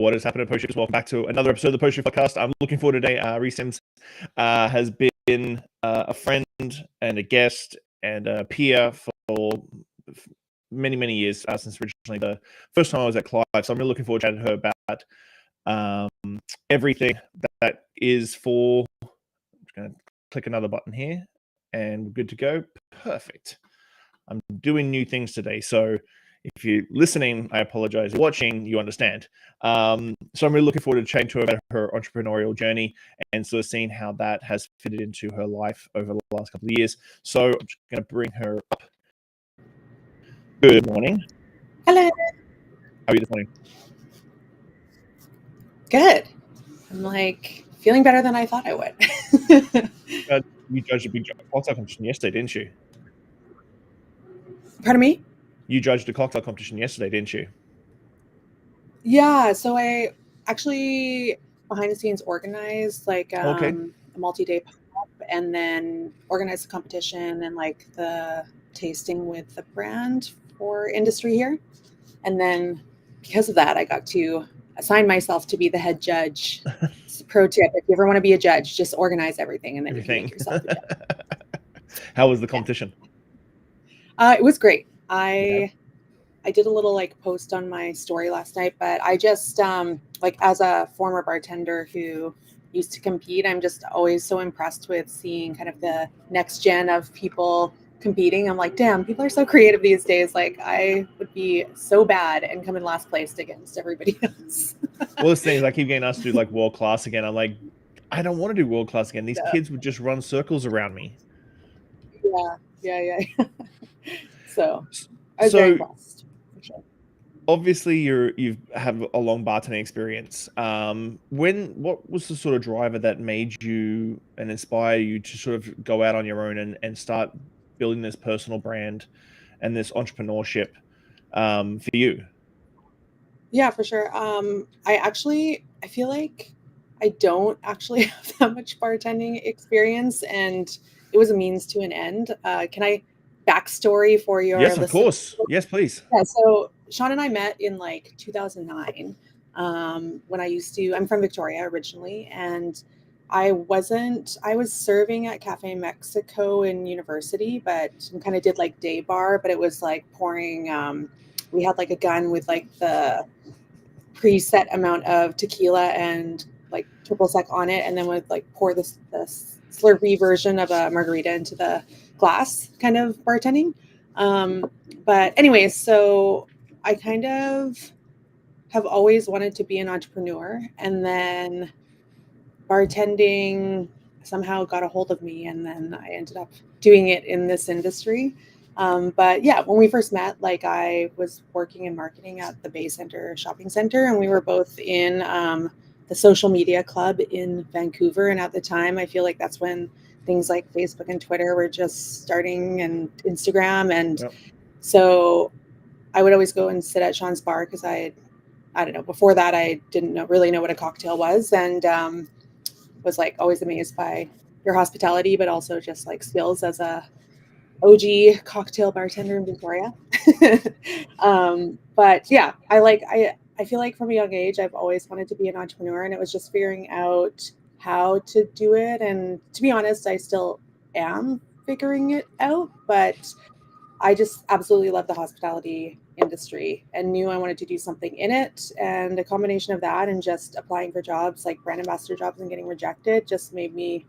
What has happened to Post Shifters? Welcome back to another episode of the Post Shift podcast. I'm looking forward today. Reece Sims has been a friend and a guest and a peer for many, many years since originally the first time I was at Clive. So I'm really looking forward to chatting to her about everything that is for. I'm just going to click another button here and we're good to go. Perfect. I'm doing new things today, so if you're listening, I apologize. Watching, you understand. So I'm really looking forward to chatting to her about her entrepreneurial journey and sort of seeing how that has fitted into her life over the last couple of years. So I'm just going to bring her up. Good morning. Hello. How are you this morning? Good. I'm like feeling better than I thought I would. You judged a big cocktail competition yesterday, didn't you? Pardon me? You judged a cocktail competition yesterday, didn't you? Yeah. So I actually behind the scenes organized like a multi-day pop and then organized the competition and like the tasting with the brand for industry here. And then because of that, I got to assign myself to be the head judge. It's a pro tip. If you ever want to be a judge, just organize everything and then you can make yourself the judge. How was the competition? It was great. I did a little like post on my story last night, but I just like as a former bartender who used to compete, I'm just always so impressed with seeing kind of the next gen of people competing. I'm like, damn, people are so creative these days. Like I would be so bad and come in last place against everybody else. Well, this thing is I keep getting asked to do like world class again. I'm like, I don't want to do world class again. These kids would just run circles around me. Yeah. So I was very impressed. For sure. Obviously, you have a long bartending experience. What was the sort of driver that made you and inspire you to sort of go out on your own and start building this personal brand and this entrepreneurship for you? Yeah, for sure. I feel like I don't actually have that much bartending experience, and it was a means to an end. Can I backstory for your Yes, of listeners? course. Yes, please. Yeah, so Shawn and I met in like 2009 when I'm from Victoria originally, and I was serving at Cafe Mexico in university, but kind of did like day bar, but it was like pouring, we had like a gun with like the preset amount of tequila and like triple sec on it, and then would like pour this slurpy version of a margarita into the glass kind of bartending. But anyways, so I kind of have always wanted to be an entrepreneur, and then bartending somehow got a hold of me, and then I ended up doing it in this industry. But yeah, when we first met, like I was working in marketing at the Bay Center Shopping Center, and we were both in the social media club in Vancouver. And at the time, I feel like that's when things like Facebook and Twitter were just starting, and Instagram. And so I would always go and sit at Shawn's bar because I don't know, before that, I didn't really know what a cocktail was, and was like always amazed by your hospitality, but also just like skills as a OG cocktail bartender in Victoria. But yeah, I feel like from a young age, I've always wanted to be an entrepreneur, and it was just figuring out how to do it. And to be honest, I still am figuring it out, but I just absolutely love the hospitality industry and knew I wanted to do something in it. And a combination of that and just applying for jobs like brand ambassador jobs and getting rejected just made me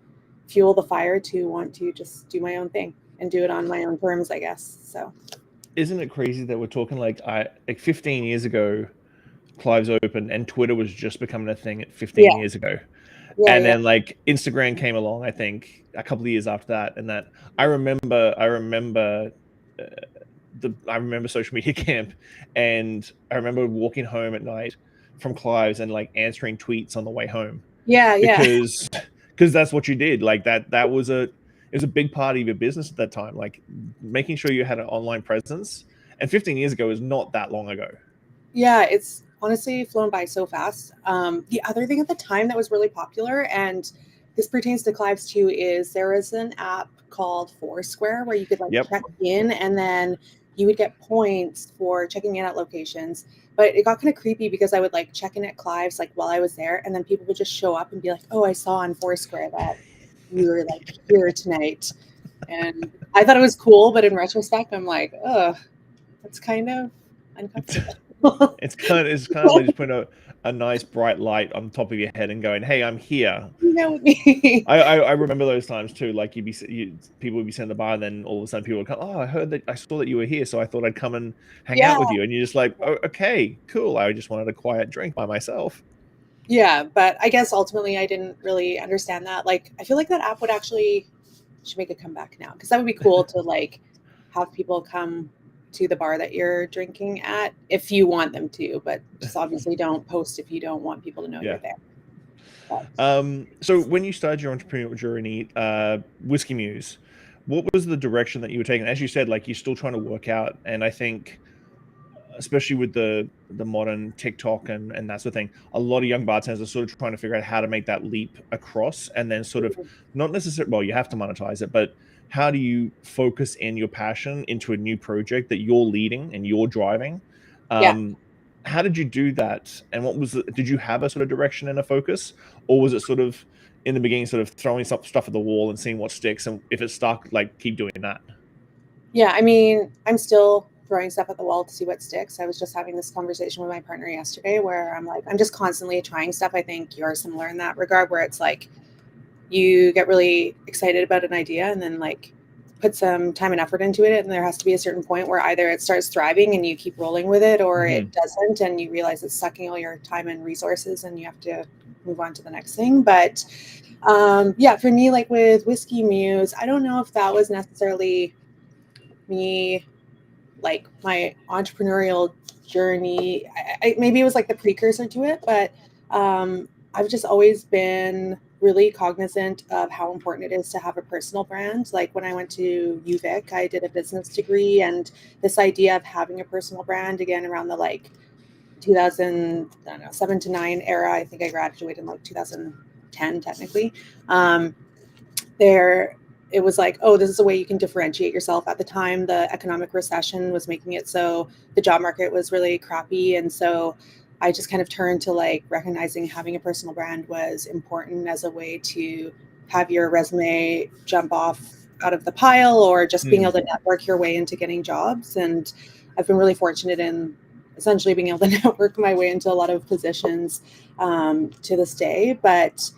fuel the fire to want to just do my own thing and do it on my own terms, I guess. So isn't it crazy that we're talking like 15 years ago, Clive's opened and Twitter was just becoming a thing at 15 years ago. Then like Instagram came along, I think a couple of years after that. And that I remember social media camp, and I remember walking home at night from Clive's and like answering tweets on the way home. Because that's what you did. Like it was a big part of your business at that time, like making sure you had an online presence. And 15 years ago is not that long ago. Yeah, it's honestly flown by so fast. The other thing at the time that was really popular, and this pertains to Clive's too, is there was an app called Foursquare where you could like check in, and then you would get points for checking in at locations. But it got kind of creepy because I would like check in at Clive's like while I was there, and then people would just show up and be like, "Oh, I saw on Foursquare that you were like here tonight." And I thought it was cool, but in retrospect, I'm like, "Oh, that's kind of uncomfortable." It's kind of like just putting a nice bright light on top of your head and going, "Hey, I'm here." You know me. I remember those times too. Like people would be sitting at the bar, and then all of a sudden people would come. Oh, I saw that you were here, so I thought I'd come and hang Yeah. out with you. And you're just like, oh, okay, cool. I just wanted a quiet drink by myself. Yeah, but I guess ultimately I didn't really understand that. Like, I feel like that app would actually should make a comeback now because that would be cool to like have people come to the bar that you're drinking at if you want them to, but just obviously don't post if you don't want people to know Yeah. you're there. But, So when you started your entrepreneurial journey, Whiskey Muse, what was the direction that you were taking? As you said, like you're still trying to work out, and I think especially with the modern TikTok and that sort of thing, a lot of young bartenders are sort of trying to figure out how to make that leap across, and then sort of not necessarily, well, you have to monetize it, but how do you focus in your passion into a new project that you're leading and you're driving? yeah. How did you do that? And did you have a sort of direction and a focus, or was it sort of in the beginning, sort of throwing some stuff at the wall and seeing what sticks, and if it stuck, like keep doing that? Yeah, I mean, I'm still throwing stuff at the wall to see what sticks. I was just having this conversation with my partner yesterday where I'm like, I'm just constantly trying stuff. I think you're similar in that regard where it's like you get really excited about an idea and then like put some time and effort into it, and there has to be a certain point where either it starts thriving and you keep rolling with it, or Mm-hmm. it doesn't and you realize it's sucking all your time and resources and you have to move on to the next thing. But yeah, for me, like with Whiskey Muse, I don't know if that was necessarily me, like my entrepreneurial journey. Maybe it was like the precursor to it, but I've just always been really cognizant of how important it is to have a personal brand. Like when I went to UVic, I did a business degree, and this idea of having a personal brand, again around the like 2007 to 9 era. I think I graduated in like 2010 technically. There it was like, oh, this is a way you can differentiate yourself. At the time, the economic recession was making it so the job market was really crappy, and so I just kind of turned to like recognizing having a personal brand was important as a way to have your resume jump off out of the pile, or just being able to network your way into getting jobs. And I've been really fortunate in essentially being able to network my way into a lot of positions to this day. But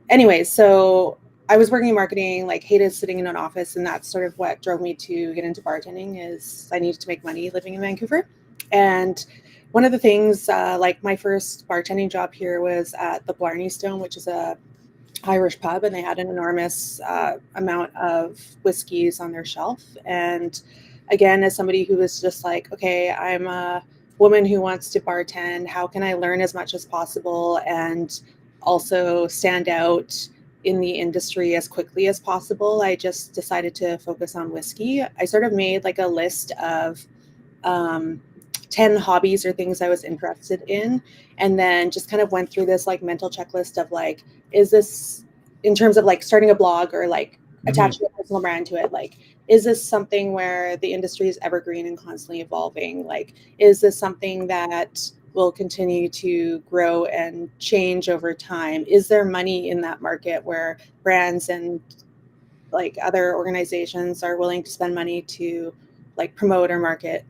anyways, so I was working in marketing, like hated sitting in an office, and that's sort of what drove me to get into bartending. Is I needed to make money living in Vancouver. And one of the things, like my first bartending job here was at the Blarney Stone, which is a Irish pub, and they had an enormous amount of whiskeys on their shelf. And again, as somebody who was just like, okay, I'm a woman who wants to bartend, how can I learn as much as possible and also stand out in the industry as quickly as possible? I just decided to focus on whiskey. I sort of made like a list of um, 10 hobbies or things I was interested in, and then just kind of went through this like mental checklist of like, is this, in terms of like starting a blog or like attaching a personal brand to it, like, is this something where the industry is evergreen and constantly evolving? Like, is this something that will continue to grow and change over time? Is there money in that market where brands and like other organizations are willing to spend money to like promote or market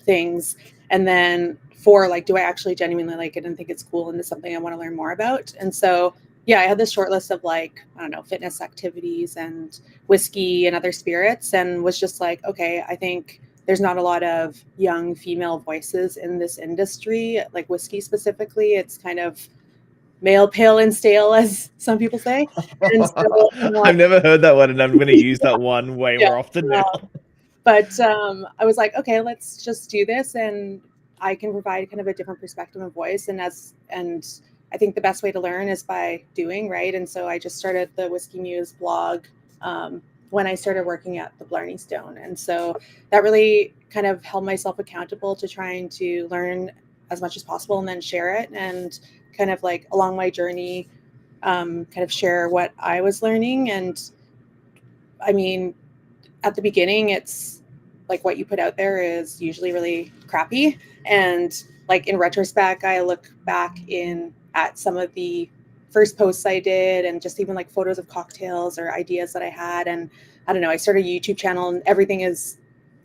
things? And then for like, do I actually genuinely like it and think it's cool and it's something I want to learn more about? And so yeah, I had this short list of like, I don't know, fitness activities and whiskey and other spirits, and was just like, okay, I think there's not a lot of young female voices in this industry, like whiskey specifically. It's kind of male, pale, and stale, as some people say. And so I've never heard that one, and I'm going to use that one way yeah, more often now. but I was like, okay, let's just do this, and I can provide kind of a different perspective and voice. And I think the best way to learn is by doing, right? And so I just started the Whiskey Muse blog when I started working at the Blarney Stone, and so that really kind of held myself accountable to trying to learn as much as possible and then share it, and kind of like along my journey, kind of share what I was learning. And I mean, at the beginning, it's like what you put out there is usually really crappy. And like in retrospect, I look back in at some of the first posts I did and just even like photos of cocktails or ideas that I had. And I don't know, I started a YouTube channel and everything is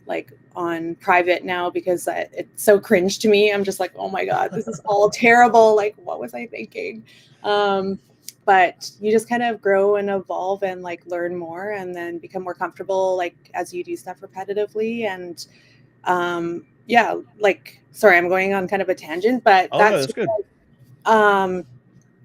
like on private now because it's so cringe to me. I'm just like, oh my God, this is all terrible. Like, what was I thinking? But you just kind of grow and evolve and like learn more and then become more comfortable like as you do stuff repetitively. And yeah, like, sorry, I'm going on kind of a tangent, but Oh no, that's good. um,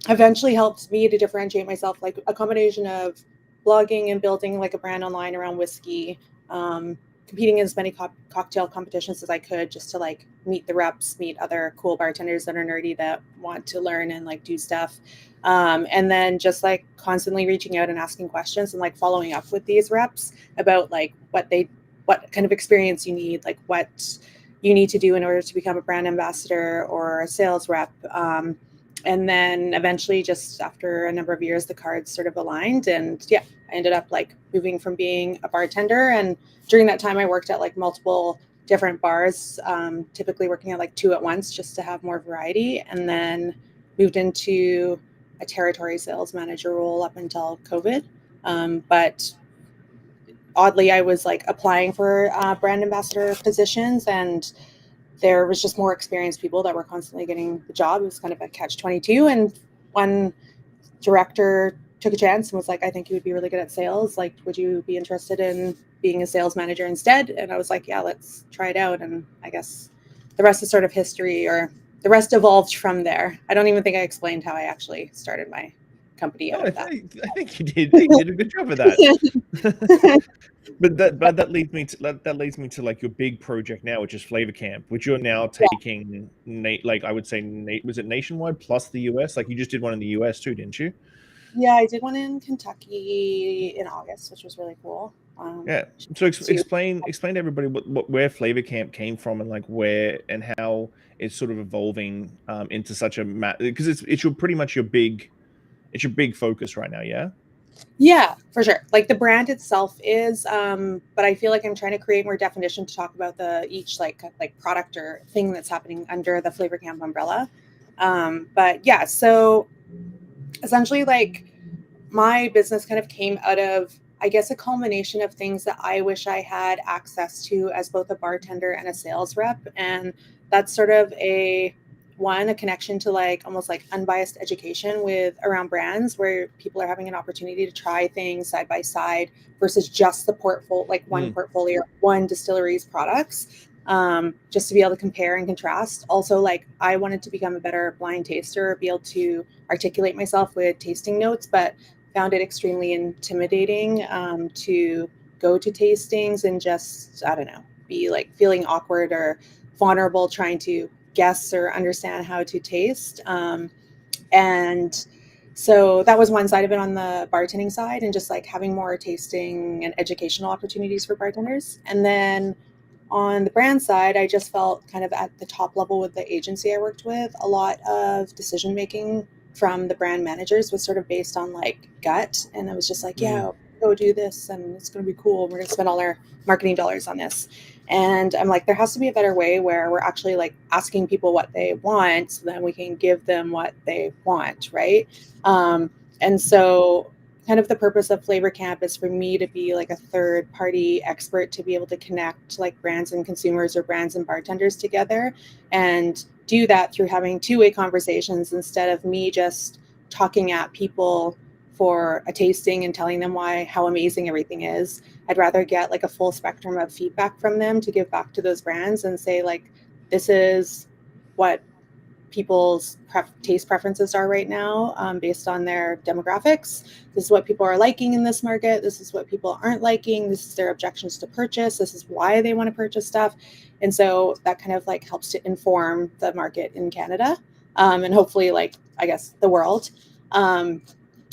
eventually helped me to differentiate myself, like a combination of blogging and building like a brand online around whiskey, competing in as many cocktail competitions as I could just to like meet the reps, meet other cool bartenders that are nerdy that want to learn and like do stuff. And then just like constantly reaching out and asking questions and like following up with these reps about like what kind of experience you need, like what you need to do in order to become a brand ambassador or a sales rep. And then eventually just after a number of years, the cards sort of aligned. And yeah, I ended up like moving from being a bartender. And during that time, I worked at like multiple different bars, typically working at like 2 at once just to have more variety. And then moved into a territory sales manager role up until COVID. But oddly, I was like applying for brand ambassador positions and there was just more experienced people that were constantly getting the job. It was kind of a catch-22. And one director took a chance and was like, I think you would be really good at sales. Like, would you be interested in being a sales manager instead? And I was like, yeah, let's try it out. And I guess the rest is sort of history, or the rest evolved from there. I don't even think I explained how I actually started my company out No, of that. I think you did. You did a good job of that. But that leads me to like your big project now, which is Flavor Camp, which you're now taking, like I would say, was it nationwide plus the US? Like you just did one in the US too, didn't you? Yeah, I did one in Kentucky in August, which was really cool. Yeah. So So explain to everybody where Flavor Camp came from and like where and how it's sort of evolving into such a because it's your pretty much your big focus right now. Yeah. yeah, for sure. Like the brand itself is, but I feel like I'm trying to create more definition to talk about the each like product or thing that's happening under the Flavor Camp umbrella. But yeah, so essentially like my business kind of came out of, I guess, a culmination of things that I wish I had access to as both a bartender and a sales rep. And that's sort of a connection to like almost like unbiased education with around brands where people are having an opportunity to try things side by side versus just the portfolio, like one portfolio, one distillery's products. Just to be able to compare and contrast. Also, like I wanted to become a better blind taster, be able to articulate myself with tasting notes, but found it extremely intimidating to go to tastings and just, I don't know, be like feeling awkward or vulnerable trying to guess or understand how to taste. And so that was one side of it on the bartending side, and just like having more tasting and educational opportunities for bartenders. And then on the brand side, I just felt kind of at the top level with the agency I worked with, a lot of decision making from the brand managers was sort of based on like gut. And I was just like, yeah, go do this and it's going to be cool. We're going to spend all our marketing dollars on this. And I'm like, there has to be a better way where we're actually like asking people what they want so then we can give them what they want. Right. And so kind of the purpose of Flavor Camp is for me to be like a third party expert to be able to connect like brands and consumers or brands and bartenders together and do that through having two-way conversations instead of me just talking at people for a tasting and telling them how amazing everything is. I'd rather get like a full spectrum of feedback from them to give back to those brands and say like, this is what people's taste preferences are right now based on their demographics. This is what people are liking in this market. This is what people aren't liking. This is their objections to purchase. This is why they want to purchase stuff. And so that kind of like helps to inform the market in Canada and hopefully like, I guess, the world.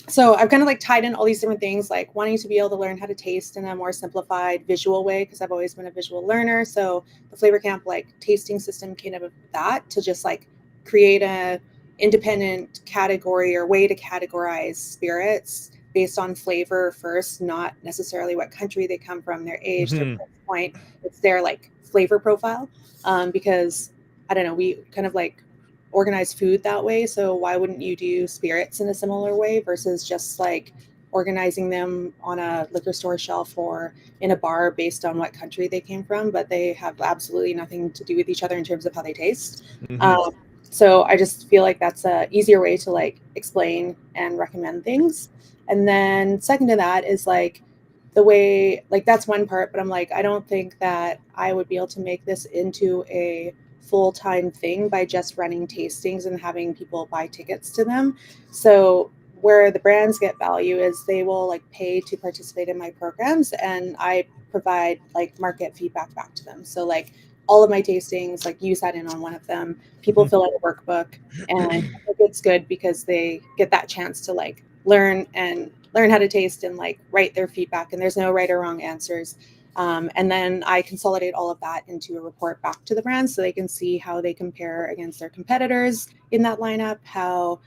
So I've kind of like tied in all these different things, like wanting to be able to learn how to taste in a more simplified visual way, because I've always been a visual learner. So the Flavor Camp like tasting system came out of that to just like create a independent category or way to categorize spirits based on flavor first, not necessarily what country they come from, their age, their Mhm. price point. It's their like flavor profile. Because I don't know, we kind of like organize food that way. So why wouldn't you do spirits in a similar way versus just like organizing them on a liquor store shelf or in a bar based on what country they came from, but they have absolutely nothing to do with each other in terms of how they taste. Mhm. So I just feel like that's a easier way to like explain and recommend things. And then second to that is like the way, like that's one part, but I'm like, I don't think that I would be able to make this into a full-time thing by just running tastings and having people buy tickets to them. So where the brands get value is they will like pay to participate in my programs, and I provide like market feedback back to them. So like all of my tastings, like you sat in on one of them, people Mhm. fill out a workbook, and I think it's good because they get that chance to like learn how to taste and like write their feedback, and there's no right or wrong answers. And then I consolidate all of that into a report back to the brand so they can see how they compare against their competitors in that lineup, how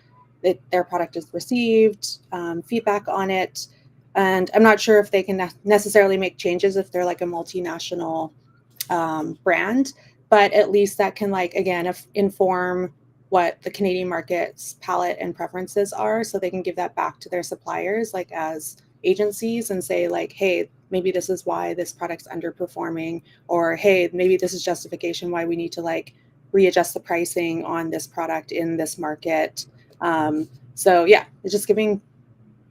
their product is received, feedback on it. And I'm not sure if they can necessarily make changes if they're like a multinational brand, but at least that can like, again, inform what the Canadian market's palette and preferences are, so they can give that back to their suppliers like as agencies and say like, hey, maybe this is why this product's underperforming, or hey, maybe this is justification why we need to like readjust the pricing on this product in this market. So yeah, it's just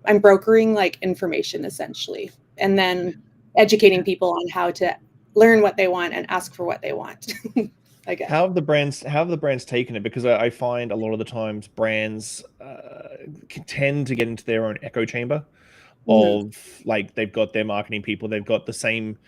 I'm brokering like information essentially, and then educating people on how to learn what they want and ask for what they want. I guess. How have the brands taken it? Because I find a lot of the times brands tend to get into their own echo chamber Mhm. of like they've got their marketing people, they've got the same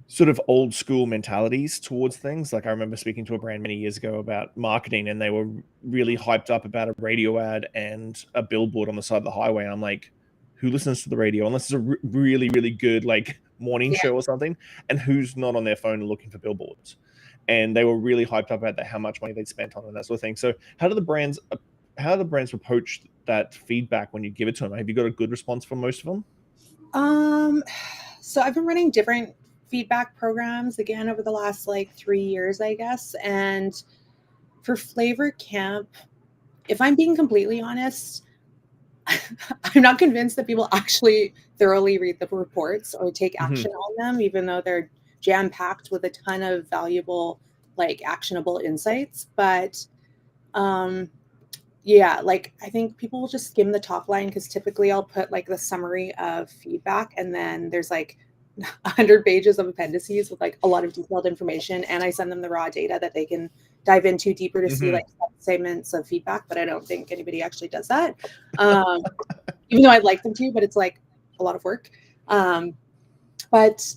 sort of old school mentalities towards things. Like I remember speaking to a brand many years ago about marketing, and they were really hyped up about a radio ad and a billboard on the side of the highway. And I'm like, who listens to the radio unless it's a really, really good like morning Yeah. show or something? And who's not on their phone looking for billboards? And they were really hyped up about that, how much money they'd spent on it, and that sort of thing. So how do the brands approach that feedback when you give it to them? Have you got a good response from most of them? Um, so I've been running different feedback programs again over the last like 3 years, I guess. And for Flavor Camp, if I'm being completely honest, I'm not convinced that people actually thoroughly read the reports or take Hmm. action on them, even though they're jam packed with a ton of valuable, like actionable insights. But um, yeah, like I think people will just skim the top line because typically I'll put like the summary of feedback, and then there's like 100 pages of appendices with like a lot of detailed information, and I send them the raw data that they can dive into deeper to see Hmm. like segments of feedback. But I don't think anybody actually does that. Um, Even though I'd like them to, but it's like a lot of work. Um, but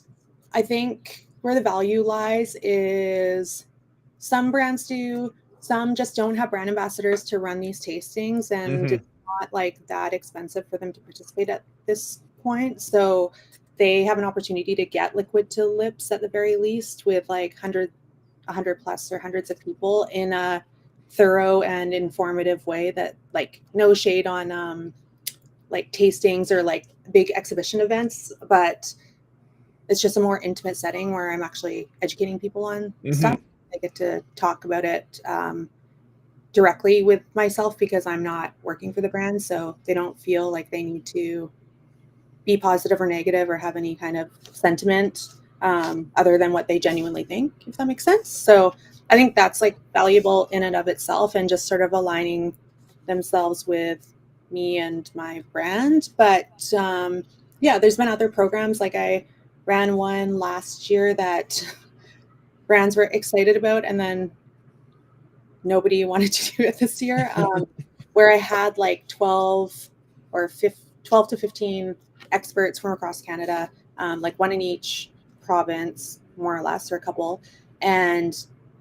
I think where the value lies is some brands do, some just don't have brand ambassadors to run these tastings, and Hmm. it's not like that expensive for them to participate at this point. So they have an opportunity to get liquid to lips at the very least with like 100 plus or hundreds of people in a thorough and informative way that like no shade on like tastings or like big exhibition events, but it's just a more intimate setting where I'm actually educating people on Hmm. stuff. I get to talk about it directly with myself because I'm not working for the brand. So they don't feel like they need to be positive or negative or have any kind of sentiment other than what they genuinely think, if that makes sense. So I think that's like valuable in and of itself, and just sort of aligning themselves with me and my brand. But yeah, there's been other programs. Like I ran one last year that brands were excited about, and then nobody wanted to do it this year, where I had like 12 or 12 to 15 experts from across Canada, like one in each province, more or less, or a couple. And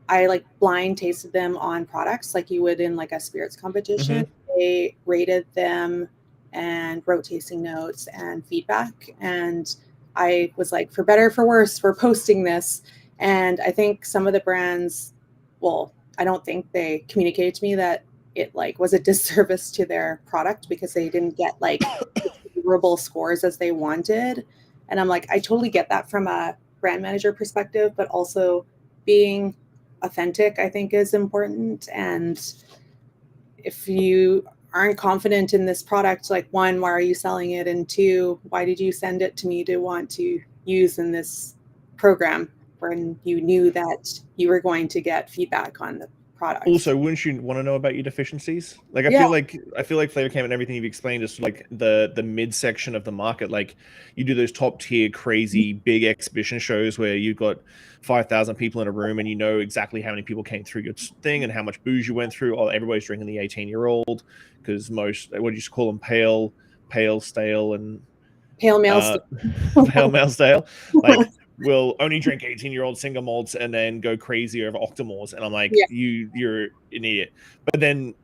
I like blind tasted them on products like you would in like a spirits competition. Hmm. They rated them and wrote tasting notes and feedback. And I was like, for better, for worse, we're posting this. And I think some of the brands, well, I don't think they communicated to me that it like was a disservice to their product because they didn't get like favorable scores as they wanted. And I'm like, I totally get that from a brand manager perspective, but also being authentic, I think, is important. And if you aren't confident in this product, like, one, why are you selling it? And two, why did you send it to me to want to use in this program when you knew that you were going to get feedback on the product? Also, wouldn't you want to know about your deficiencies? Like, Yeah. I feel like Flavor Camp and everything you've explained is like the midsection of the market. Like, you do those top tier, crazy big exhibition shows where you've got 5,000 people in a room, and you know exactly how many people came through your thing and how much booze you went through. Oh, everybody's drinking the 18-year-old because most, what do you call them, pale, stale, and Pale males. pale male stale. Like, will only drink 18-year-old single malts and then go crazy over octomores. And I'm like, Yeah. you're an idiot. But then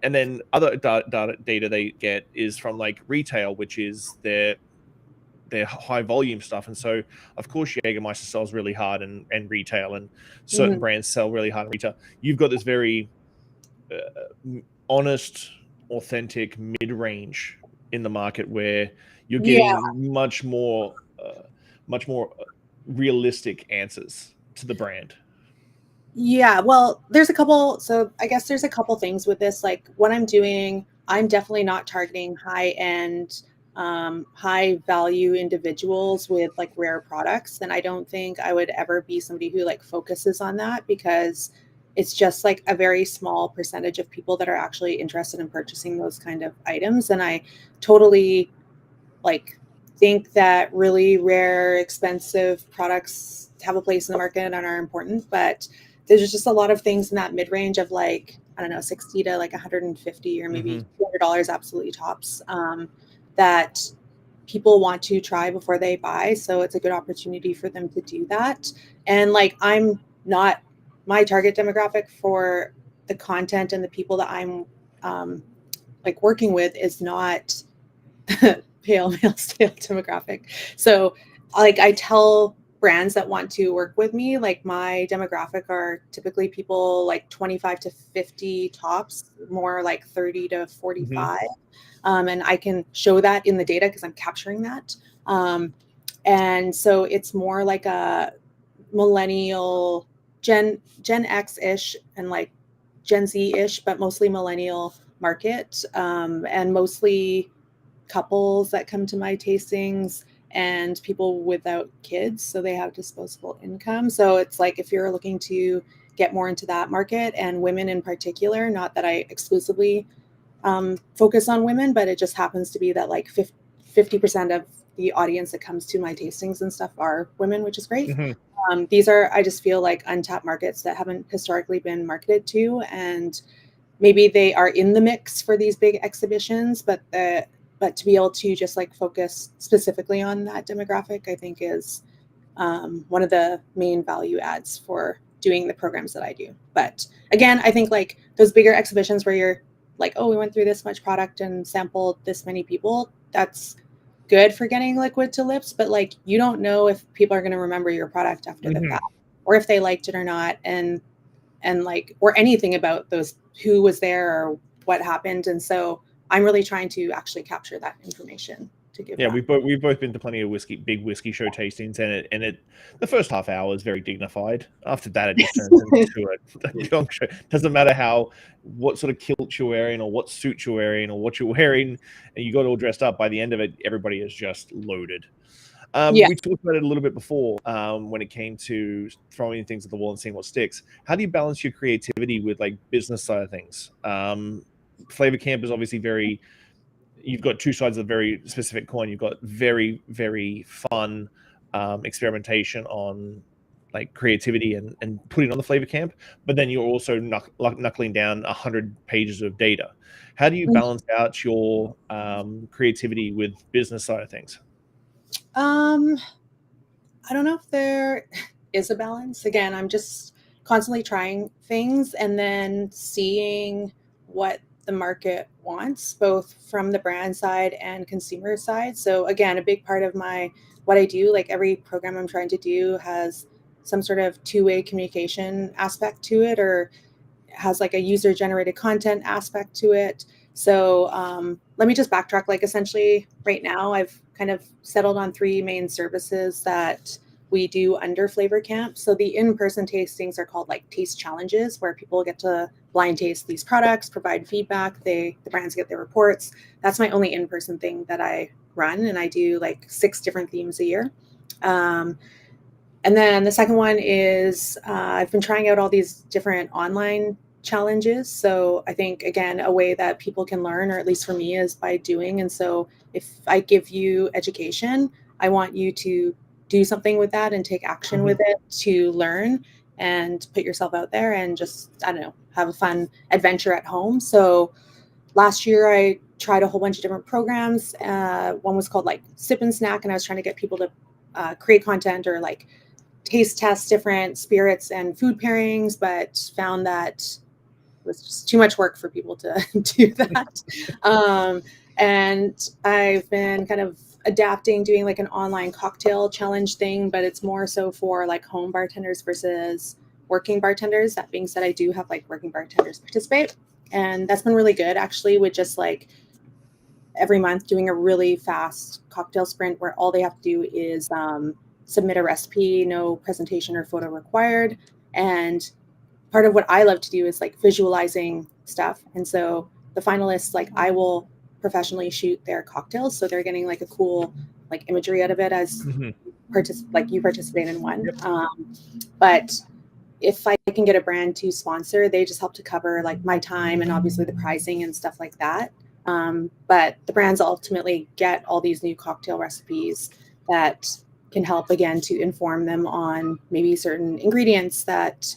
other data they get is from like retail, which is their high volume stuff. And so of course Jägermeister sells really hard and retail, and certain brands sell really hard in retail. You've got this very honest, authentic mid-range in the market where you're Yeah. getting much more realistic answers to the brand. Yeah, well, there's a couple. So I guess there's a couple things with this. Like, what I'm doing, I'm definitely not targeting high end, high value individuals with like rare products. And I don't think I would ever be somebody who like focuses on that, because it's just like a very small percentage of people that are actually interested in purchasing those kind of items. And I totally like think that really rare, expensive products have a place in the market and are important, but there's just a lot of things in that mid range of like, I don't know, 60 to like 150 or maybe $200 absolutely tops, that people want to try before they buy. So it's a good opportunity for them to do that. And like, I'm not, my target demographic for the content and the people that I'm like working with is not pale male stale demographic. So like, I tell brands that want to work with me, like, my demographic are typically people like 25 to 50 tops, more like 30 to 45. And I can show that in the data because I'm capturing that. And so it's more like a millennial, Gen X-ish and like Gen Z-ish, but mostly millennial market, and mostly couples that come to my tastings and people without kids, so they have disposable income. So it's like, if you're looking to get more into that market, and women in particular, not that I exclusively focus on women, but it just happens to be that like 50% of the audience that comes to my tastings and stuff are women, which is great. These are, I just feel like, untapped markets that haven't historically been marketed to, and maybe they are in the mix for these big exhibitions, but to be able to just like focus specifically on that demographic, I think is one of the main value adds for doing the programs that I do. But again, I think like those bigger exhibitions where you're like, oh, we went through this much product and sampled this many people, that's good for getting liquid to lips, but like, you don't know if people are going to remember your product after the fact, or if they liked it or not, and like, or anything about those, who was there or what happened. And so I'm really trying to actually capture that information to give. Yeah, we've both been to plenty of big whiskey show tastings, and it the first half hour is very dignified. After that, it just turns into a junk show. Doesn't matter what sort of kilt you're wearing, or what suit you're wearing, or what you're wearing, and you got all dressed up. By the end of it, everybody is just loaded. We talked about it a little bit before, when it came to throwing things at the wall and seeing what sticks. How do you balance your creativity with like business side of things? Flavor Camp is obviously very. You've got two sides of a very specific coin. You've got very, very fun experimentation on like creativity and putting on the Flavor Camp, but then you're also knuckling down 100 pages of data. How do you balance out your creativity with business side of things? I don't know if there is a balance. Again, I'm just constantly trying things and then seeing what the market wants, both from the brand side and consumer side. So again, a big part of what I do, like every program I'm trying to do, has some sort of two-way communication aspect to it, or has like a user generated content aspect to it. So let me just backtrack. Like essentially right now I've kind of settled on 3 main services that we do under Flavor Camp. So the in-person tastings are called like taste challenges, where people get to blind taste these products, provide feedback. The brands get their reports. That's my only in-person thing that I run, and I do like 6 different themes a year. And then the second one is I've been trying out all these different online challenges. So I think, again, a way that people can learn, or at least for me, is by doing. And so if I give you education, I want you to do something with that and take action with it to learn and put yourself out there and just, I don't know, have a fun adventure at home. So last year I tried a whole bunch of different programs. One was called like Sip and Snack, and I was trying to get people to create content or like taste test different spirits and food pairings, but found that it was just too much work for people to do that. And I've been kind of adapting, doing like an online cocktail challenge thing, but it's more so for like home bartenders versus working bartenders. That being said, I do have like working bartenders participate, and that's been really good actually, with just like every month doing a really fast cocktail sprint where all they have to do is submit a recipe, no presentation or photo required. And part of what I love to do is like visualizing stuff. And so the finalists, like I will professionally shoot their cocktails, so they're getting like a cool like imagery out of it as like you participate in one. But if I can get a brand to sponsor, they just help to cover like my time and obviously the pricing and stuff like that. But the brands ultimately get all these new cocktail recipes that can help, again, to inform them on maybe certain ingredients that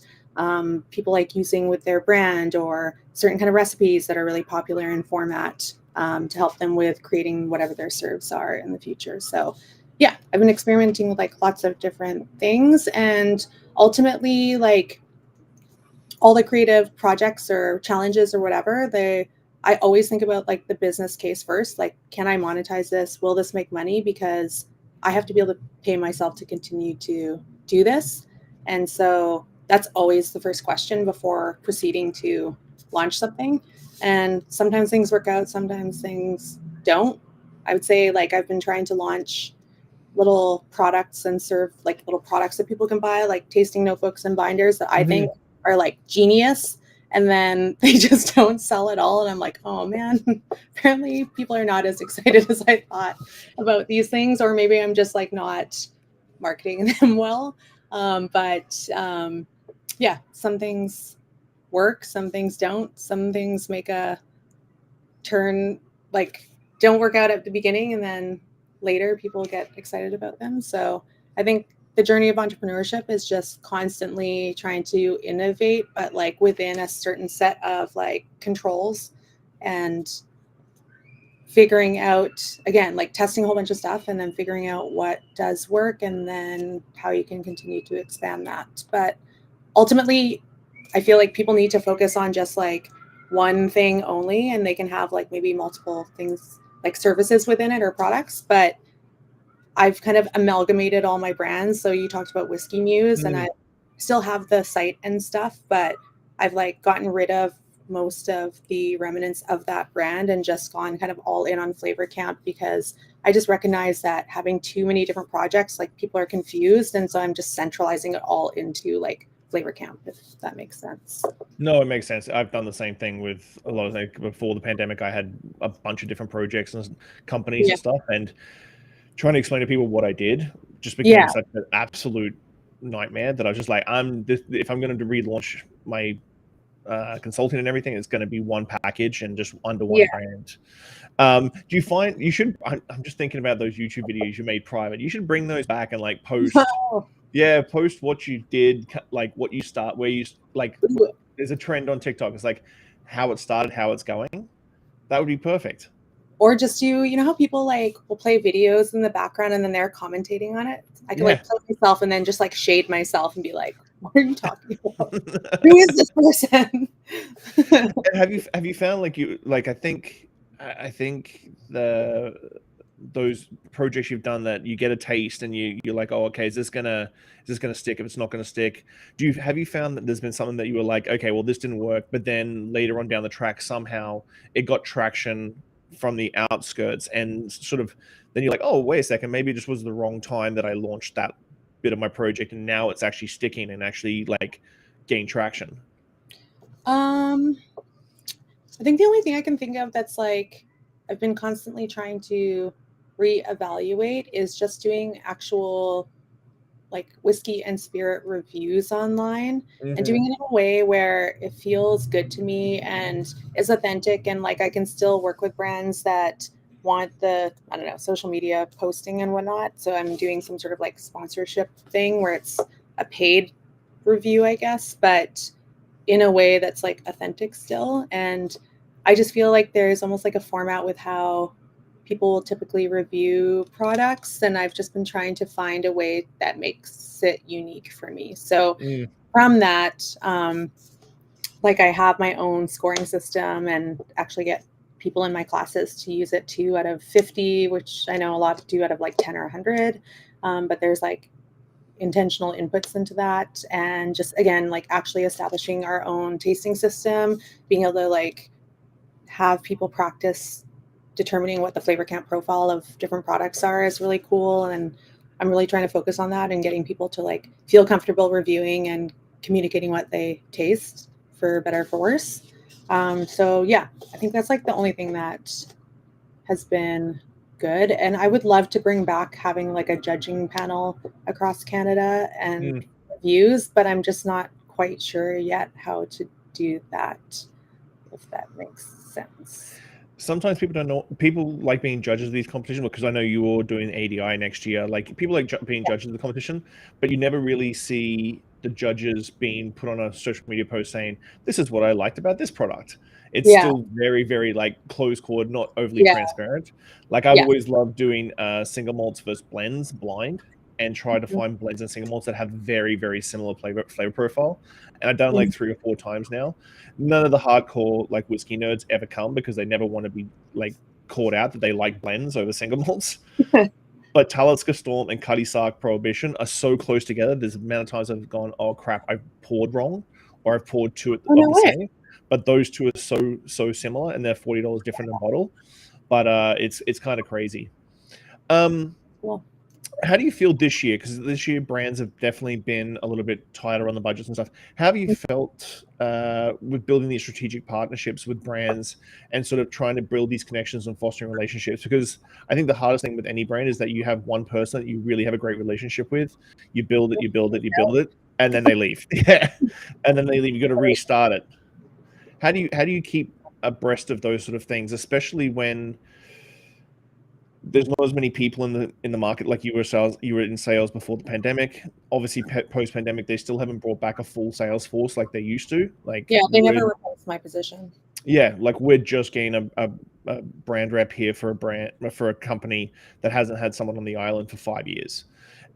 people like using with their brand, or certain kind of recipes that are really popular in format, to help them with creating whatever their serves are in the future. So yeah, I've been experimenting with like lots of different things, and ultimately like all the creative projects or challenges or whatever, I always think about like the business case first. Like, can I monetize this? Will this make money? Because I have to be able to pay myself to continue to do this. And so that's always the first question before proceeding to launch something. And sometimes things work out, sometimes things don't. I would say like I've been trying to launch little products and serve like little products that people can buy, like tasting notebooks and binders that I think are like genius, and then they just don't sell at all. And I'm like, oh man, apparently people are not as excited as I thought about these things, or maybe I'm just like not marketing them well. Yeah, some things work, some things don't, some things make a turn, like don't work out at the beginning, and then later people get excited about them. So I think the journey of entrepreneurship is just constantly trying to innovate, but like within a certain set of like controls, and figuring out, again, like testing a whole bunch of stuff and then figuring out what does work and then how you can continue to expand that. But ultimately, I feel like people need to focus on just like one thing only, and they can have like maybe multiple things like services within it or products. But I've kind of amalgamated all my brands. So you talked about Whiskey Muse, and I still have the site and stuff, but I've like gotten rid of most of the remnants of that brand and just gone kind of all in on Flavor Camp, because I just recognize that having too many different projects, like people are confused. And so I'm just centralizing it all into like Flavor Camp, if that makes sense. No, it makes sense. I've done the same thing with a lot of things. Before the pandemic, I had a bunch of different projects and companies and stuff, and trying to explain to people what I did just became such an absolute nightmare that I was just like, if I'm going to relaunch my consulting and everything, it's going to be one package and just under one brand. Do you find you should? I'm just thinking about those YouTube videos you made private. You should bring those back and like post. Post what you did, like what you start, where you like. There's a trend on TikTok. It's like how it started, how it's going. That would be perfect. Or just you know how people like will play videos in the background and then they're commentating on it? I could like play myself and then just like shade myself and be like, what are you talking about? Who is this person? have you found like I think the those projects you've done that you get a taste and you're like, oh, okay, is this gonna stick? If it's not gonna stick, have you found that there's been something that you were like, okay, well, this didn't work, but then later on down the track somehow it got traction from the outskirts, and sort of then you're like, oh, wait a second, maybe it just was the wrong time that I launched that bit of my project, and now it's actually sticking and actually like gain traction? I think the only thing I can think of that's like I've been constantly trying to reevaluate is just doing actual like whiskey and spirit reviews online and doing it in a way where it feels good to me and is authentic, and like I can still work with brands that want the, I don't know, social media posting and whatnot. So I'm doing some sort of like sponsorship thing where it's a paid review, I guess, but in a way that's like authentic still. And I just feel like there's almost like a format with how people will typically review products, and I've just been trying to find a way that makes it unique for me. So from that, like I have my own scoring system and actually get people in my classes to use it 2 out of 50, which I know a lot do out of like 10 or 100. But there's like intentional inputs into that, and just again like actually establishing our own tasting system, being able to like have people practice determining what the flavor count profile of different products are is really cool. And I'm really trying to focus on that and getting people to like feel comfortable reviewing and communicating what they taste, for better or for worse. So yeah, I think that's like the only thing that has been good. And I would love to bring back having like a judging panel across Canada and reviews, but I'm just not quite sure yet how to do that, if that makes sense. Sometimes people don't know, people like being judges of these competitions, because I know you're doing ADI next year. Like, people like being judges of the competition, but you never really see the judges being put on a social media post saying, this is what I liked about this product. It's still very, very like closed cord, not overly transparent. Like, I've always loved doing single malts versus blends blind, and try to find blends and single malts that have very, very similar flavor profile. And I've done like 3 or 4 times now. None of the hardcore like whiskey nerds ever come, because they never want to be like caught out that they like blends over single malts. But Talisker Storm and Cuddy Sark Prohibition are so close together. There's a amount of times I've gone, oh crap, I've poured wrong, or I've poured 2 of the same. But those 2 are so similar, and they're $40 different in a bottle. But it's kind of crazy. Cool. How do you feel this year? Because this year brands have definitely been a little bit tighter on the budgets and stuff. How have you felt with building these strategic partnerships with brands and sort of trying to build these connections and fostering relationships? Because I think the hardest thing with any brand is that you have one person that you really have a great relationship with. You build it, and then they leave. Yeah, and then they leave. You got to restart it. How do you keep abreast of those sort of things, especially when there's not as many people in the market? Like, you were in sales before the pandemic. Obviously, post pandemic, they still haven't brought back a full sales force like they used to. Like, they never replaced my position. Yeah, like we're just getting a brand rep here for a company that hasn't had someone on the island for 5 years,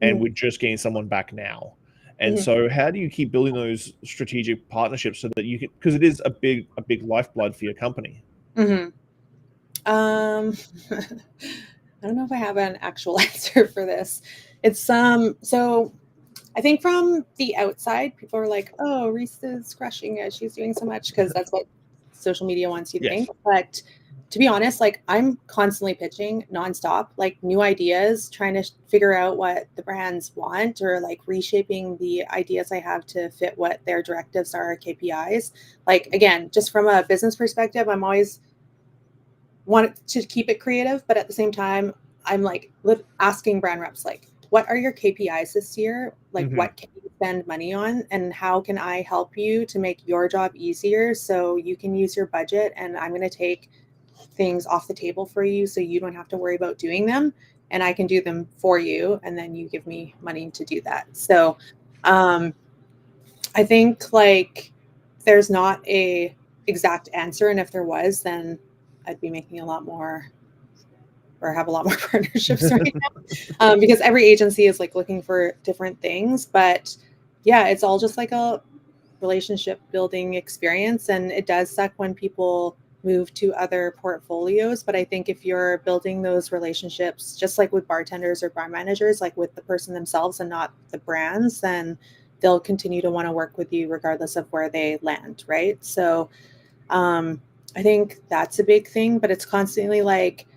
and we're just getting someone back now. And so, how do you keep building those strategic partnerships so that you can, because it is a big lifeblood for your company? I don't know if I have an actual answer for this. It's so I think from the outside, people are like, "Oh, Reece is crushing it. She's doing so much," because that's what social media wants you to think. But to be honest, like I'm constantly pitching nonstop, like new ideas, trying to figure out what the brands want, or like reshaping the ideas I have to fit what their directives are, KPIs. Like, again, just from a business perspective, I'm always want to keep it creative, but at the same time, I'm like asking brand reps, like, what are your KPIs this year? Like, what can you spend money on, and how can I help you to make your job easier so you can use your budget? And I'm going to take things off the table for you so you don't have to worry about doing them, and I can do them for you, and then you give me money to do that. So I think like there's not a exact answer, and if there was, then I'd be making a lot more, or have a lot more partnerships right now, because every agency is like looking for different things. But yeah, it's all just like a relationship building experience, and it does suck when people move to other portfolios. But I think if you're building those relationships, just like with bartenders or bar managers, like with the person themselves and not the brands, then they'll continue to want to work with you regardless of where they land, right? So I think that's a big thing, but it's constantly like,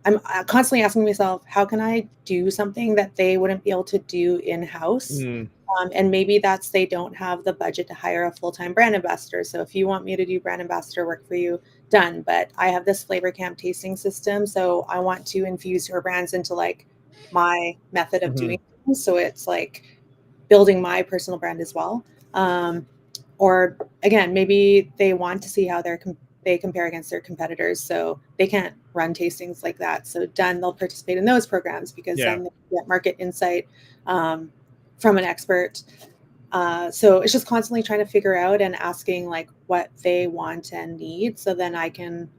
I'm constantly asking myself, how can I do something that they wouldn't be able to do in-house? Mm. And maybe that's they don't have the budget to hire a full-time brand ambassador. So if you want me to do brand ambassador work for you, done. But I have this flavor camp tasting system, so I want to infuse your brands into like my method of Hmm. doing things. So it's like building my personal brand as well. Um, or again, maybe they want to see how they compare against their competitors, so they can't run tastings like that. So done, they'll participate in those programs because Yeah. then they get market insight um, from an expert. So it's just constantly trying to figure out and asking like what they want and need, so then I can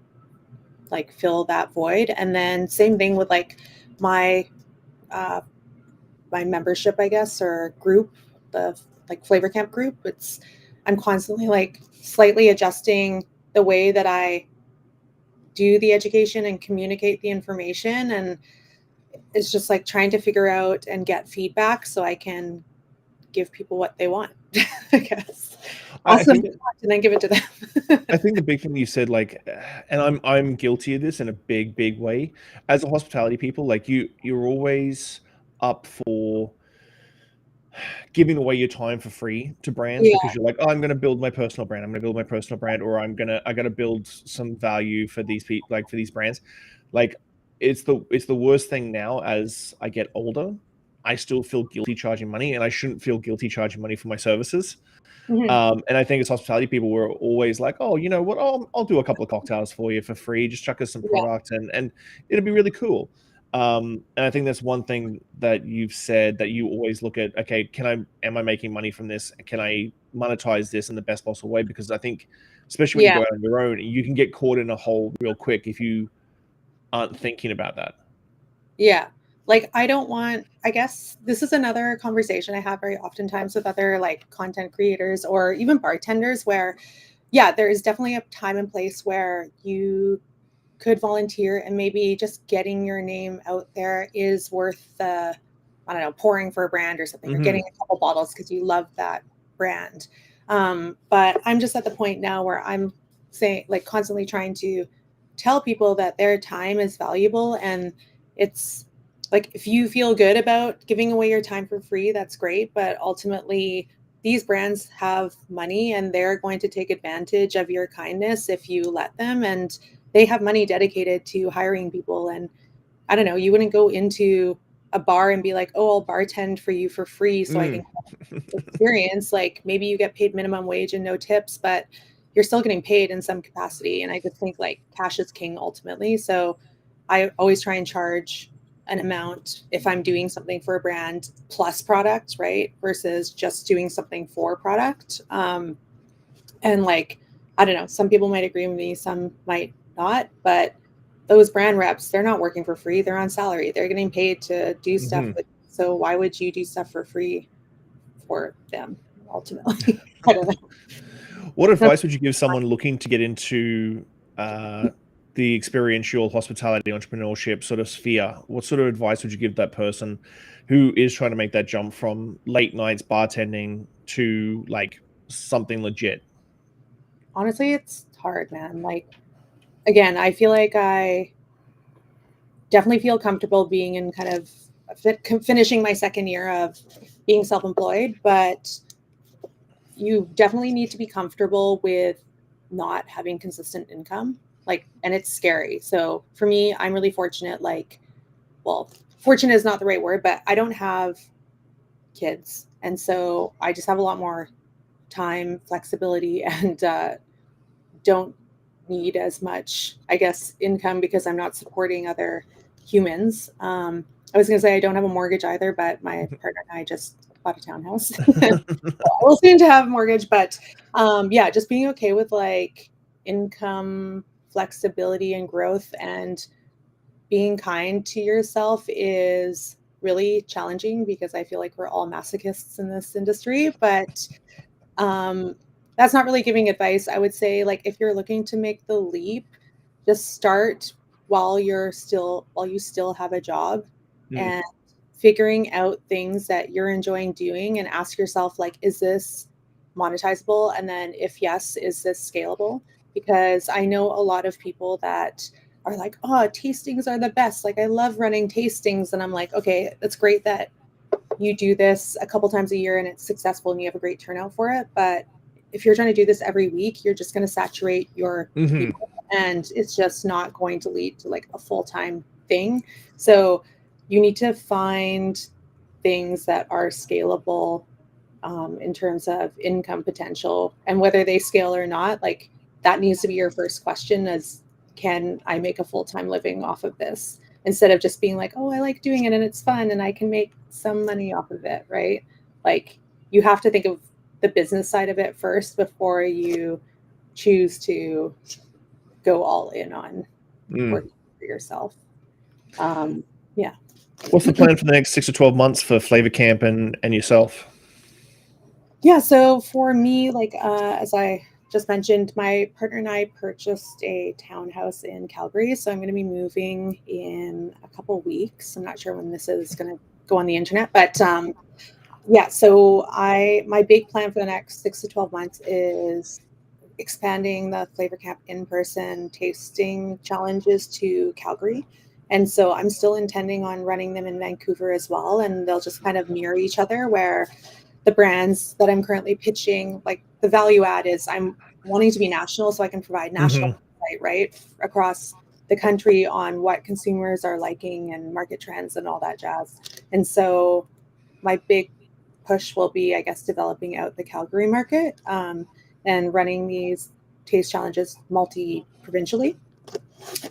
like fill that void. And then same thing with like my uh, my membership, I guess, or group, the like flavor camp group. It's I'm constantly like slightly adjusting the way that I do the education and communicate the information. And it's just like trying to figure out and get feedback so I can give people what they want, I guess. I Ask them think what they want and then give it to them. I think the big thing you said, like, and I'm guilty of this in a big way. As a hospitality people, like you're always up for giving away your time for free to brands Yeah. because you're like, oh, I'm going to build my personal brand. I'm going to build my personal brand, or I got to build some value for these people, like for these brands. Like it's the worst thing now as I get older. I still feel guilty charging money, and I shouldn't feel guilty charging money for my services. Mhm. And I think as hospitality people, we're always like, oh, you know what? I'll do a couple of cocktails for you for free. Just chuck us some Yeah. product, and it'll be really cool. And I think that's one thing that you've said that you always look at. Okay, am I making money from this? Can I monetize this in the best possible way? Because I think, especially when you Yeah. go out on your own, you can get caught in a hole real quick if you aren't thinking about that. Yeah. Like I don't want, I guess this is another conversation I have very oftentimes with other like content creators or even bartenders where yeah, there is definitely a time and place where you could volunteer and maybe just getting your name out there is worth the, I don't know, pouring for a brand or something, or Hmm. getting a couple bottles because you love that brand. But I'm just at the point now where I'm saying, like, constantly trying to tell people that their time is valuable. And it's like, if you feel good about giving away your time for free, that's great. But ultimately, these brands have money and they're going to take advantage of your kindness if you let them. And they have money dedicated to hiring people. And I don't know, you wouldn't go into a bar and be like, oh, I'll bartend for you for free so I can Mm. experience. Like maybe you get paid minimum wage and no tips, but you're still getting paid in some capacity. And I just think like cash is king ultimately. So I always try and charge an amount if I'm doing something for a brand plus product, right? Versus just doing something for product. And like, I don't know, some people might agree with me, some might not, but those brand reps, they're not working for free. They're on salary. They're getting paid to do stuff Hmm. with. So why would you do stuff for free for them ultimately? I don't know. What No, advice would you give someone looking to get into the experiential hospitality entrepreneurship sort of sphere? What sort of advice would you give that person who is trying to make that jump from late nights bartending to like something legit? honestly, it's hard, man. Like, again, I feel like I definitely feel comfortable being in kind of finishing my second year of being self-employed, but you definitely need to be comfortable with not having consistent income. Like, and it's scary. So for me, I'm really fortunate. Like, well, fortunate is not the right word, but I don't have kids. And so I just have a lot more time, flexibility, and don't need as much, I guess, income because I'm not supporting other humans. I was going to say I don't have a mortgage either, but my partner and I just bought a townhouse. We'll soon to have a mortgage, but yeah, just being okay with like income flexibility and growth and being kind to yourself is really challenging because I feel like we're all masochists in this industry, but um, that's not really giving advice. I would say like if you're looking to make the leap, just start while you still have a job, Mm. and figuring out things that you're enjoying doing, and ask yourself, like, is this monetizable? And then if yes, is this scalable? Because I know a lot of people that are like, oh, tastings are the best. Like, I love running tastings. And I'm like, okay, that's great that you do this a couple times a year and it's successful and you have a great turnout for it. But if you're trying to do this every week, you're just going to saturate your people, and it's just not going to lead to like a full-time thing. So you need to find things that are scalable, in terms of income potential, and whether they scale or not. Like, that needs to be your first question: is, can I make a full-time living off of this? Instead of just being like, oh, I like doing it and it's fun and I can make some money off of it, right? Like, you have to think of the business side of it first before you choose to go all in on working for yourself. Yeah. What's the plan for the next 6 to 12 months for Flavor Camp and yourself? Yeah, so for me, like, as I just mentioned, my partner and I purchased a townhouse in Calgary. So I'm going to be moving in a couple weeks. I'm not sure when this is going to go on the internet, but yeah, so my big plan for the next 6 to 12 months is expanding the Flavor Camp in-person tasting challenges to Calgary. And so I'm still intending on running them in Vancouver as well. And they'll just kind of mirror each other, where the brands that I'm currently pitching, like, the value add is I'm wanting to be national so I can provide national insight, right, across the country on what consumers are liking and market trends and all that jazz. And so my big push will be, I guess, developing out the Calgary market, and running these taste challenges multi-provincially.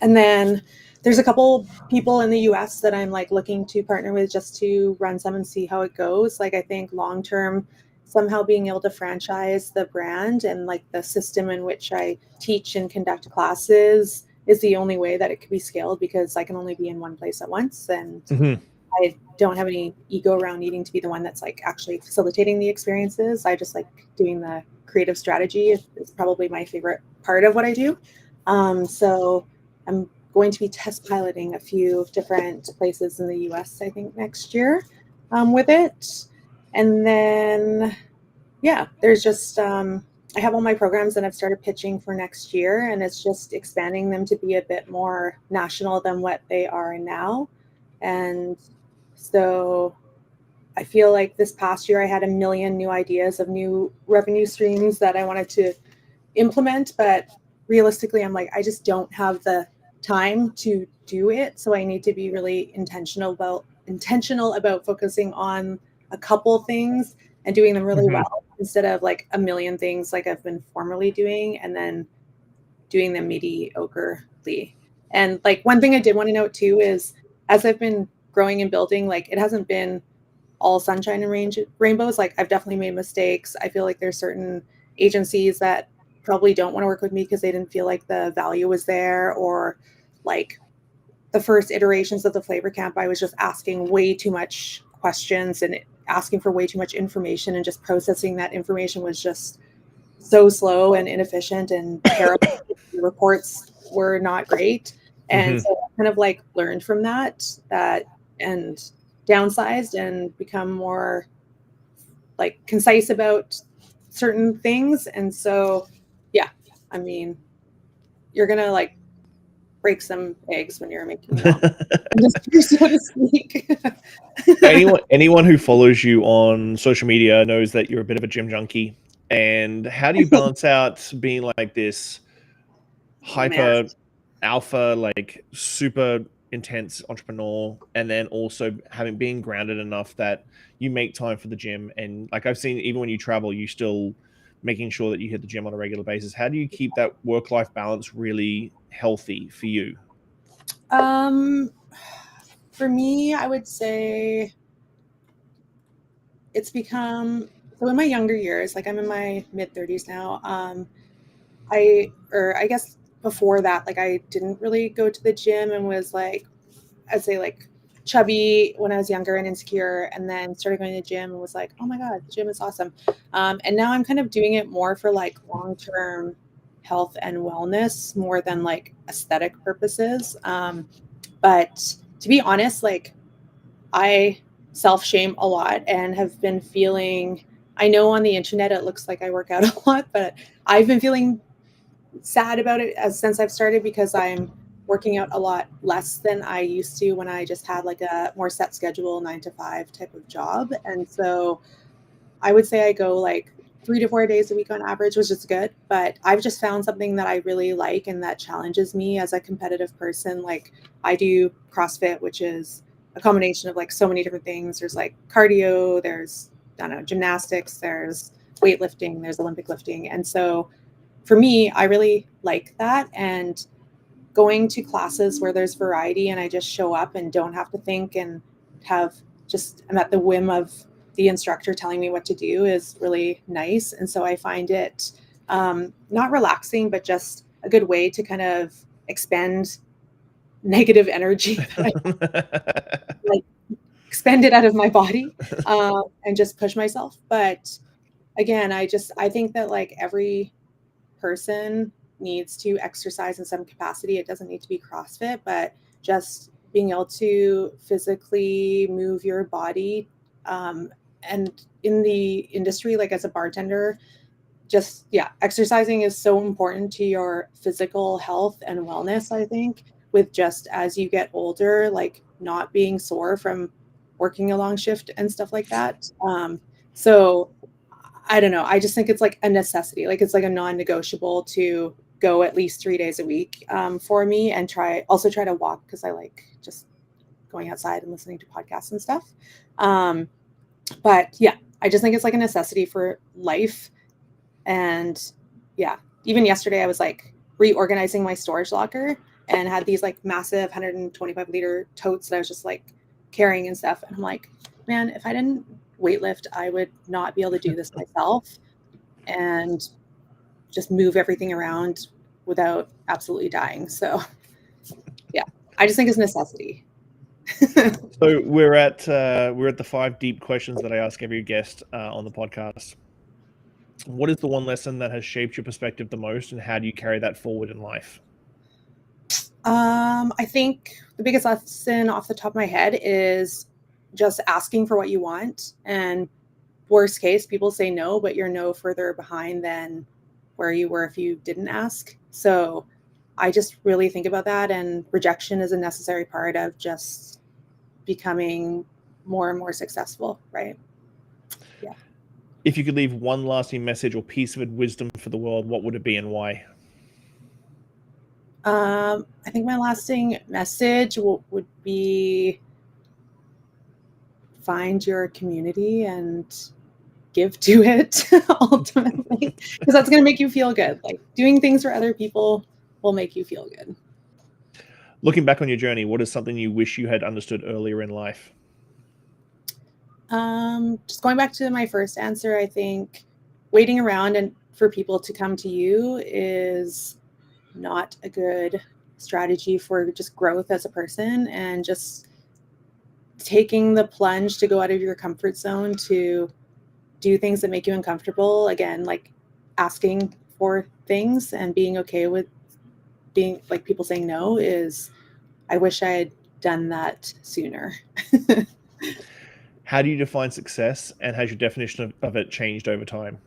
And then there's a couple people in the US that I'm like looking to partner with just to run some and see how it goes. Like, I think long term, somehow being able to franchise the brand and like the system in which I teach and conduct classes is the only way that it could be scaled, because I can only be in one place at once. And I don't have any ego around needing to be the one that's like actually facilitating the experiences. I just like doing the creative strategy. It's probably my favorite part of what I do. So I'm going to be test piloting a few different places in the US, I think, next year, with it. And then, yeah, there's just, I have all my programs and I've started pitching for next year, and it's just expanding them to be a bit more national than what they are now. And so I feel like this past year I had a million new ideas of new revenue streams that I wanted to implement, but realistically, I'm like, I just don't have the time to do it. So I need to be really intentional about focusing on a couple things and doing them really well, instead of like a million things like I've been formerly doing and then doing them mediocrely. And like, one thing I did want to note too is, as I've been growing and building, like, it hasn't been all sunshine and rainbows. Like, I've definitely made mistakes. I feel like there's certain agencies that probably don't want to work with me because they didn't feel like the value was there, or like the first iterations of the Flavor Camp, I was just asking way too much questions and asking for way too much information, and just processing that information was just so slow and inefficient and terrible. The reports were not great. And so I kind of like learned from that and downsized and become more like concise about certain things. And so, yeah, I mean, you're going to like break some eggs when you're making an industry, so to speak. anyone who follows you on social media knows that you're a bit of a gym junkie. And how do you balance out being like this hyper alpha, like super intense entrepreneur, and then also having been grounded enough that you make time for the gym? And like, I've seen, even when you travel, you still making sure that you hit the gym on a regular basis. How do you keep that work-life balance really healthy for you? For me, I would say it's become, so in my younger years, like, I'm in my mid 30s now. I guess before that, like, I didn't really go to the gym and was like, I'd say like chubby when I was younger and insecure, and then started going to the gym and was like, oh my God, the gym is awesome. And now I'm kind of doing it more for like long-term health and wellness more than like aesthetic purposes. But to be honest, like I self-shame a lot and have been feeling, I know on the internet it looks like I work out a lot, but I've been feeling sad about it since I've started, because I'm working out a lot less than I used to when I just had like a more set schedule, 9 to 5 type of job. And so I would say I go like 3 to 4 days a week on average, which is good. But I've just found something that I really like and that challenges me as a competitive person. Like I do CrossFit, which is a combination of like so many different things. There's like cardio, there's, I don't know, gymnastics, there's weightlifting, there's Olympic lifting. And so for me, I really like that. And going to classes where there's variety and I just show up and don't have to think and I'm at the whim of the instructor telling me what to do is really nice. And so I find it not relaxing, but just a good way to kind of expend negative energy like expend it out of my body and just push myself. But again, I think that like every person needs to exercise in some capacity. It doesn't need to be CrossFit, but just being able to physically move your body. And in the industry, like as a bartender, just, yeah, exercising is so important to your physical health and wellness, I think, with just as you get older, like not being sore from working a long shift and stuff like that. So I don't know. I just think it's like a necessity. Like it's like a non-negotiable to go at least 3 days a week for me, and try to walk, because I like just going outside and listening to podcasts and stuff. But yeah, I just think it's like a necessity for life. And yeah, even yesterday I was like reorganizing my storage locker and had these like massive 125-liter totes that I was just like carrying and stuff. And I'm like, man, if I didn't weightlift, I would not be able to do this myself and just move everything around without absolutely dying. So yeah, I just think it's a necessity. So we're at the 5 deep questions that I ask every guest on the podcast. What is the one lesson that has shaped your perspective the most, and how do you carry that forward in life? I think the biggest lesson off the top of my head is just asking for what you want. And worst case, people say no, but you're no further behind than where you were if you didn't ask. So I just really think about that. And rejection is a necessary part of just becoming more and more successful, right? Yeah. If you could leave one lasting message or piece of wisdom for the world, what would it be and why? I think my lasting message would be find your community and give to it ultimately, because that's going to make you feel good. Like doing things for other people will make you feel good. Looking back on your journey, what is something you wish you had understood earlier in life? Just going back to my first answer, I think waiting around and for people to come to you is not a good strategy for just growth as a person, and just taking the plunge to go out of your comfort zone to do things that make you uncomfortable. Again, like asking for things and being okay with being like people saying no is, I wish I had done that sooner. How do you define success, and has your definition of it changed over time?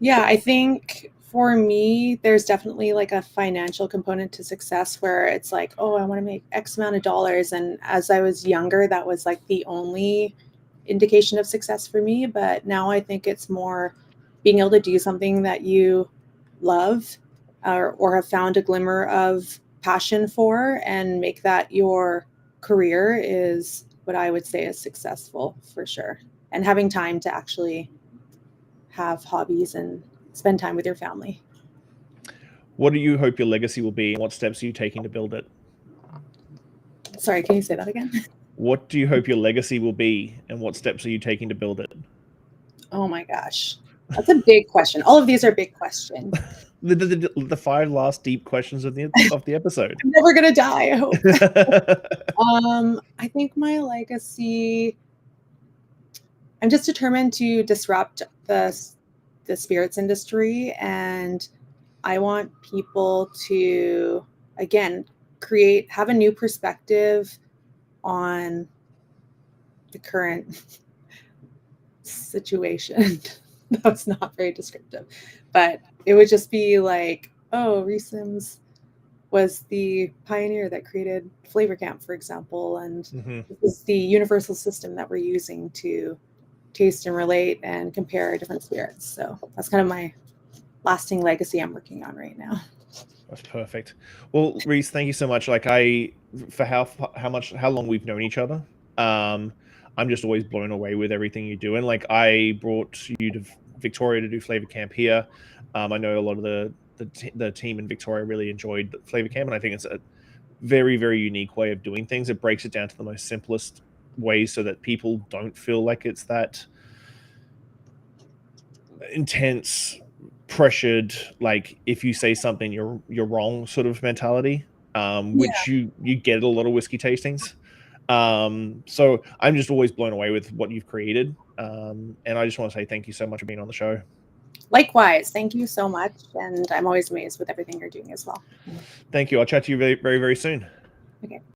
Yeah, I think for me, there's definitely like a financial component to success where it's like, oh, I want to make X amount of dollars. And as I was younger, that was like the only indication of success for me. But now I think it's more being able to do something that you love, or have found a glimmer of passion for, and make that your career is what I would say is successful for sure. And having time to actually have hobbies and spend time with your family. What do you hope your legacy will be, and what steps are you taking to build it? Sorry, can you say that again? What do you hope your legacy will be, and what steps are you taking to build it? Oh my gosh. That's a big question. All of these are big questions. The 5 last deep questions of the episode. I'm never gonna die, I hope. I think my legacy, I'm just determined to disrupt the the spirits industry, and I want people to, again, have a new perspective on the current situation. That's not very descriptive, but it would just be like, oh, Reece Sims was the pioneer that created Flavor Camp, for example, and this is the universal system that we're using to taste and relate and compare different spirits. So that's kind of my lasting legacy I'm working on right now. That's perfect. Well, Reece, thank you so much. Like for how long we've known each other, I'm just always blown away with everything you do. And like I brought you to Victoria to do Flavor Camp here. I know a lot of the team in Victoria really enjoyed the Flavor Camp, and I think it's a very, very unique way of doing things. It breaks it down to the most simplest ways so that people don't feel like it's that intense, pressured, like if you say something you're wrong sort of mentality, which you get at a lot of whiskey tastings. So I'm just always blown away with what you've created, and I just want to say thank you so much for being on the show. Likewise, thank you so much, and I'm always amazed with everything you're doing as well. Thank you. I'll chat to you very, very, very soon. Okay.